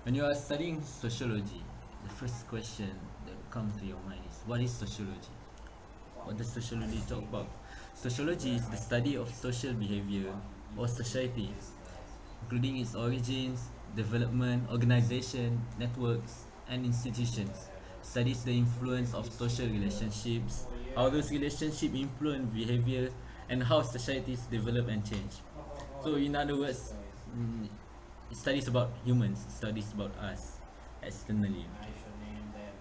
When you are studying sociology, the first question that comes to your mind is, what is sociology? What does sociology talk about? Sociology is the study of social behavior or society, including its origins, development, organization, networks, and institutions. Studies the influence of social relationships, how those relationships influence behavior, and how societies develop and change. So, in other words, it studies about humans, it studies about us externally.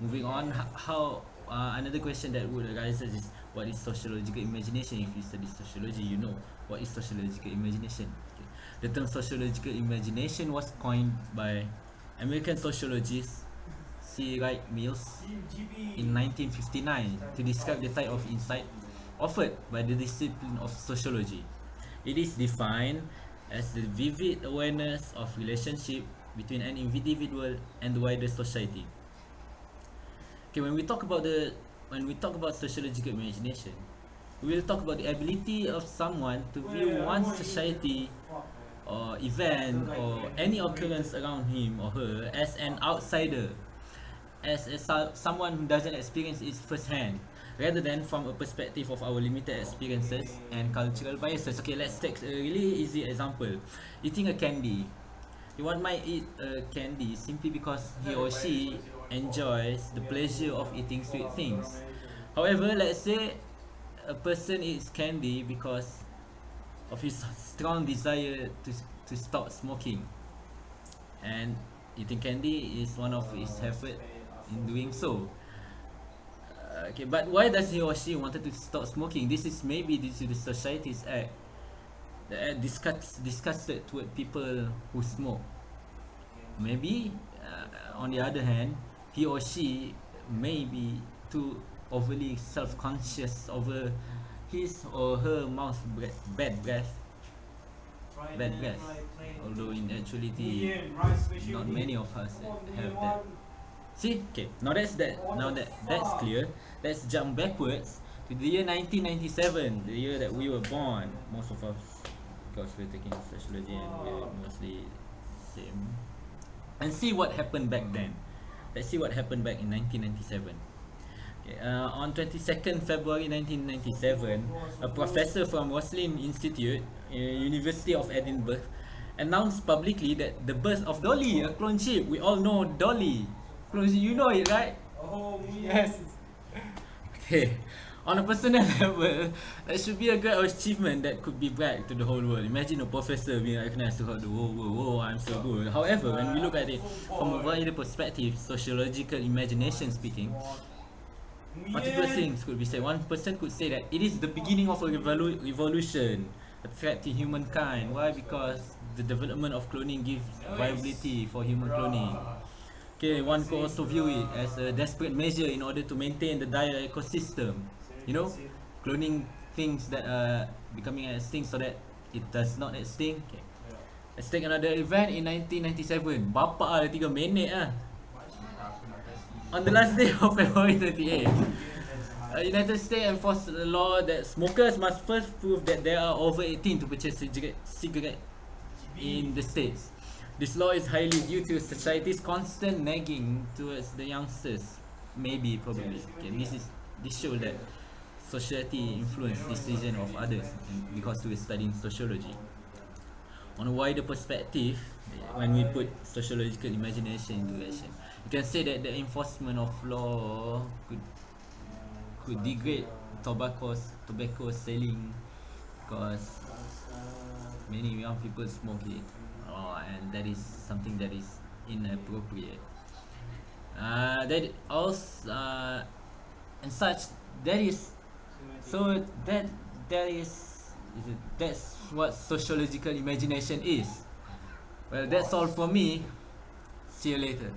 Moving on, how another question that would arise is, what is sociological imagination? If you study sociology, you know what is sociological imagination. Okay. The term sociological imagination was coined by American sociologist C. Wright Mills in 1959 to describe the type of insight offered by the discipline of sociology. It is defined as the vivid awareness of relationship between an individual and the wider society. Okay, when we talk about sociological imagination, we will talk about the ability of someone to view one society or event or any occurrence around him or her as an outsider, as someone who doesn't experience it firsthand, rather than from a perspective of our limited experiences and cultural biases. Okay, let's take a really easy example. Eating a candy. One might eat a candy simply because he or she enjoys the pleasure of eating sweet things. However, let's say a person eats candy because of his strong desire to stop smoking, and eating candy is one of his effort in doing so. Okay, but why does he or she wanted to stop smoking? This is maybe due to the society's act, the act disgusted toward people who smoke. Maybe on the other hand, he or she may be too overly self-conscious over his or her mouth bad breath. Although in actuality, not many of us have that. See, okay. Now that's clear. Let's jump backwards to the year 1997, the year that we were born. Most of us, because we're taking sociology and we're mostly same. And see what happened back then. Let's see what happened back in 1997. Okay, on 22nd February 1997, a professor from Roslin Institute, University of Edinburgh, announced publicly that the birth of Dolly, a clone sheep. We all know Dolly. Clone sheep, you know it, right? Oh, yes. Okay. On a personal level, that should be a great achievement that could be bragged to the whole world. Imagine a professor being recognized throughout the whole world. Whoa, I'm so good. However, when we look at it from a wider perspective, sociological imagination speaking, multiple things could be said. One person could say that it is the beginning of a revolution, a threat to humankind. Why? Because the development of cloning gives viability for human cloning. Okay, one could also view it as a desperate measure in order to maintain the dire ecosystem. You know, cloning things that are becoming extinct so that it does not extinct. Okay. Let's take another event in 1997. Bapa ada 3 minit ah. On the last day of February 28, United States enforced a law that smokers must first prove that they are over 18 to purchase cigarette in the States. This law is highly due to society's constant nagging towards the youngsters. Maybe, probably. Okay, this shows that society influences decision of others because we're studying sociology. On a wider perspective, when we put sociological imagination into action, you can say that the enforcement of law could degrade tobacco selling because many young people smoke it, and that is something that is inappropriate. That also and such that is so that is that's what sociological imagination is. Well, that's all for me. See you later.